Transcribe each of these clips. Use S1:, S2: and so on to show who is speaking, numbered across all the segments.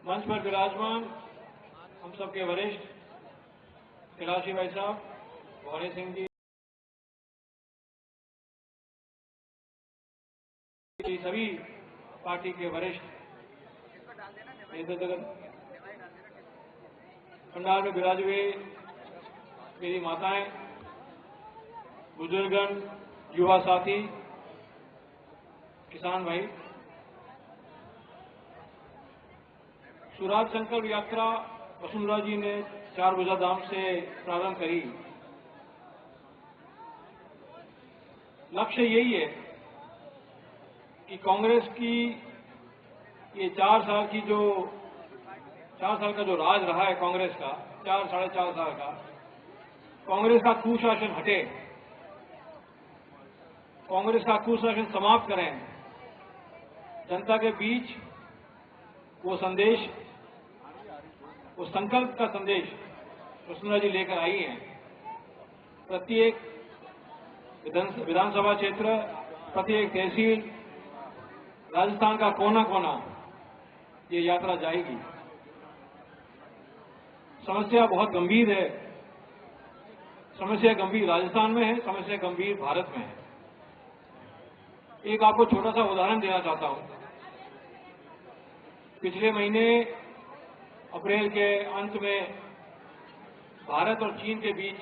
S1: मंच पर विराजमान हम सबके वरिष्ठ कैलाशी भाई साहब, गौरी सिंह जी, सभी पार्टी के वरिष्ठ नेतृत्व, पंडाल में विराज हुए मेरी माताएं, बुजुर्गगण, युवा साथी, किसान भाई, स्वराज संकल्प यात्रा वसुंधरा जी ने 4 भुजा धाम से प्रारंभ करी। लक्ष्य यही है कि कांग्रेस की ये 4 साल का जो राज रहा है कांग्रेस का, 4-4.5 साल का, कांग्रेस का कुशासन हटे, कांग्रेस का कुशासन समाप्त करें, जनता के बीच वो संदेश, वो संकल्प का संदेश वसुंधरा जी लेकर आई हैं। प्रत्येक विधानसभा क्षेत्र, प्रत्येक तहसील, राजस्थान का कोना कोना ये यात्रा जाएगी। समस्या बहुत गंभीर है, समस्या गंभीर राजस्थान में है, समस्या गंभीर भारत में है। एक आपको छोटा सा उदाहरण देना चाहता हूं। पिछले महीने अप्रैल के अंत में भारत और चीन के बीच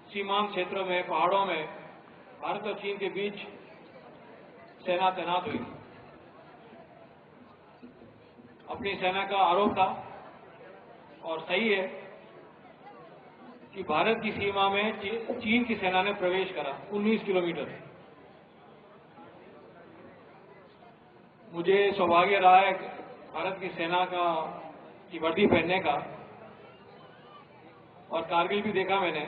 S1: सीमांत क्षेत्रों में, पहाड़ों में भारत और चीन के बीच सेना तैनात हुई। अपनी सेना का आरोप था, और सही है, कि भारत की सीमा में चीन की सेना ने प्रवेश करा 19 किलोमीटर। मुझे सौभाग्य रहा है भारत की सेना की वर्दी पहनने का, और कारगिल भी देखा मैंने।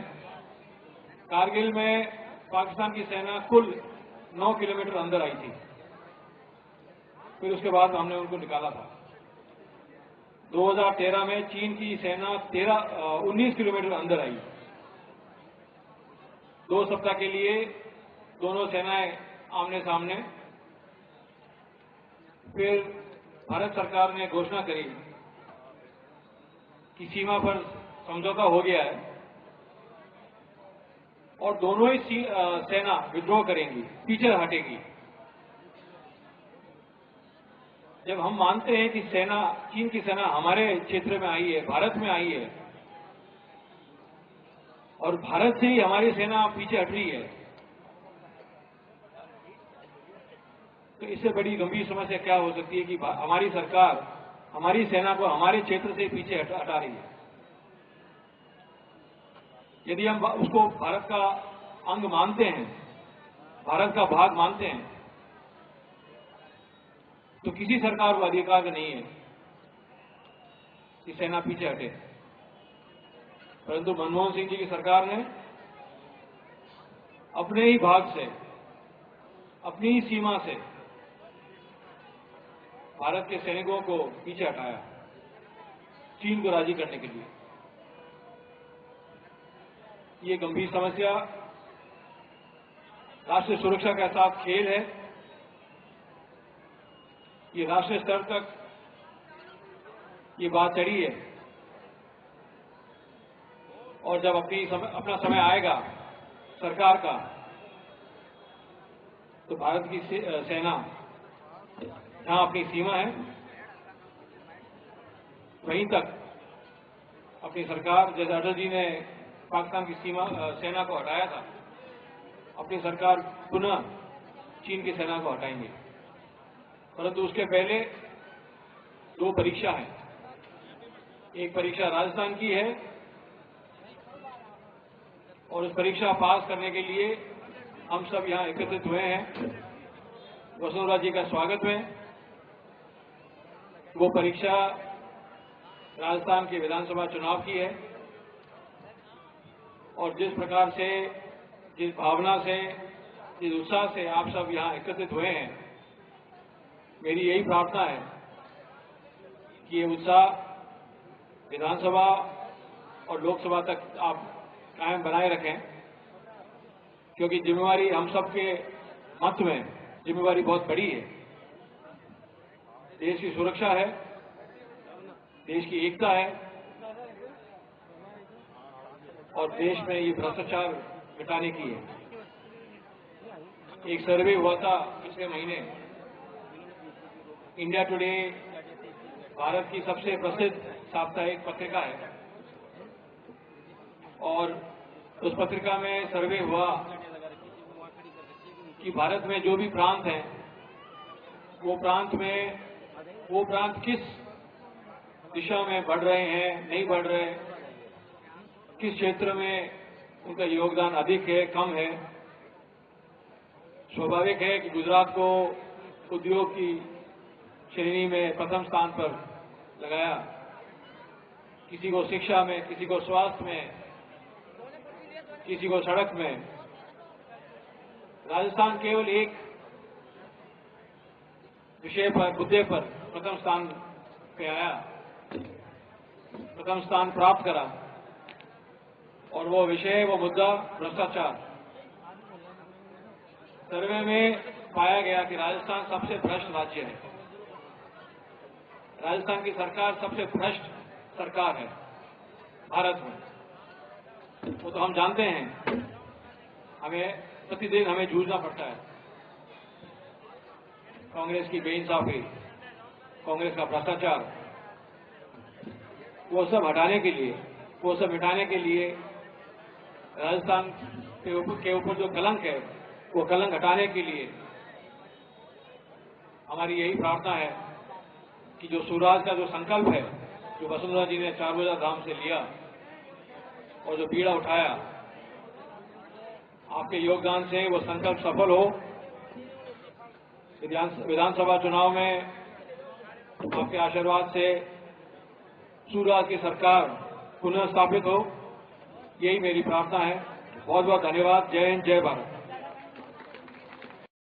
S1: कारगिल में पाकिस्तान की सेना कुल 9 किलोमीटर अंदर आई थी, फिर उसके बाद हमने उनको निकाला था। 2013 में चीन की सेना 19 किलोमीटर अंदर आई। 2 सप्ताह के लिए दोनों सेनाएं आमने सामने। फिर भारत सरकार ने घोषणा करी कि सीमा पर समझौता हो गया है और दोनों ही सेना विद्रोह करेंगी, पीछे हटेगी। जब हम मानते हैं कि चीन की सेना हमारे क्षेत्र में आई है, भारत में आई है, और भारत से ही हमारी सेना पीछे हट रही है, तो इससे बड़ी गंभीर समस्या क्या हो सकती है कि हमारी सरकार हमारी सेना को हमारे क्षेत्र से पीछे हटा रही है। यदि हम उसको भारत का अंग मानते हैं, भारत का भाग मानते हैं, तो किसी सरकार को अधिकार नहीं है कि सेना पीछे हटे। परंतु मनमोहन सिंह जी की सरकार ने अपने ही भाग से, अपनी ही सीमा से भारत के सैनिकों को पीछे हटाया, चीन को राजी करने के लिए। ये गंभीर समस्या राष्ट्रीय सुरक्षा के साथ खेल है। ये राष्ट्रीय स्तर तक ये बात चढ़ी है, और जब अपना समय आएगा सरकार का, तो भारत की सेना जहां अपनी सीमा है वहीं तक अपनी सरकार, जैसे अटल जी ने पाकिस्तान की सेना को हटाया था, अपनी सरकार पुनः चीन की सेना को हटाएंगे। परंतु उसके पहले 2 परीक्षा है। एक परीक्षा राजस्थान की है, और उस परीक्षा पास करने के लिए हम सब यहां एकत्रित हुए हैं। वसुंधरा जी का स्वागत है। वो परीक्षा राजस्थान के विधानसभा चुनाव की है, और जिस प्रकार से, जिस भावना से, जिस उत्साह से आप सब यहां एकत्रित हुए हैं, मेरी यही प्रार्थना है कि ये उत्साह विधानसभा और लोकसभा तक आप कायम बनाए रखें, क्योंकि जिम्मेवारी हम सबके मत में जिम्मेवारी बहुत बड़ी है। देश की सुरक्षा है, देश की एकता है और देश में ये भ्रष्टाचार मिटाने की है। एक सर्वे हुआ था पिछले महीने, इंडिया टुडे भारत की सबसे प्रसिद्ध साप्ताहिक पत्रिका है और उस पत्रिका में सर्वे हुआ कि भारत में जो भी प्रांत हैं वो प्रांत किस दिशा में बढ़ रहे हैं, नहीं बढ़ रहे, किस क्षेत्र में उनका योगदान अधिक है, कम है। स्वाभाविक है कि गुजरात को उद्योग की श्रेणी में प्रथम स्थान पर लगाया, किसी को शिक्षा में, किसी को स्वास्थ्य में, किसी को सड़क में। राजस्थान केवल एक विषय पर, मुद्दे पर प्रथम स्थान पे आया, प्रथम स्थान प्राप्त करा और वो विषय, वो मुद्दा भ्रष्टाचार। सर्वे में पाया गया कि राजस्थान सबसे भ्रष्ट राज्य है, राजस्थान की सरकार सबसे भ्रष्ट सरकार है भारत में। वो तो हम जानते हैं, हमें प्रतिदिन हमें जूझना पड़ता है। कांग्रेस की बेइंसाफी, कांग्रेस का भ्रष्टाचार, वो सब हटाने के लिए, वो सब मिटाने के लिए राजस्थान के ऊपर जो कलंक है, वो कलंक हटाने के लिए हमारी यही प्रार्थना है कि जो स्वराज का जो संकल्प है, जो वसुंधरा जी ने चारभुजा धाम से लिया और जो बीड़ा उठाया, आपके योगदान से वो संकल्प सफल हो। विधानसभा चुनाव में आपके आशीर्वाद से स्वराज की सरकार पुनः स्थापित हो, यही मेरी प्रार्थना है। बहुत बहुत धन्यवाद। जय हिंद, जय भारत।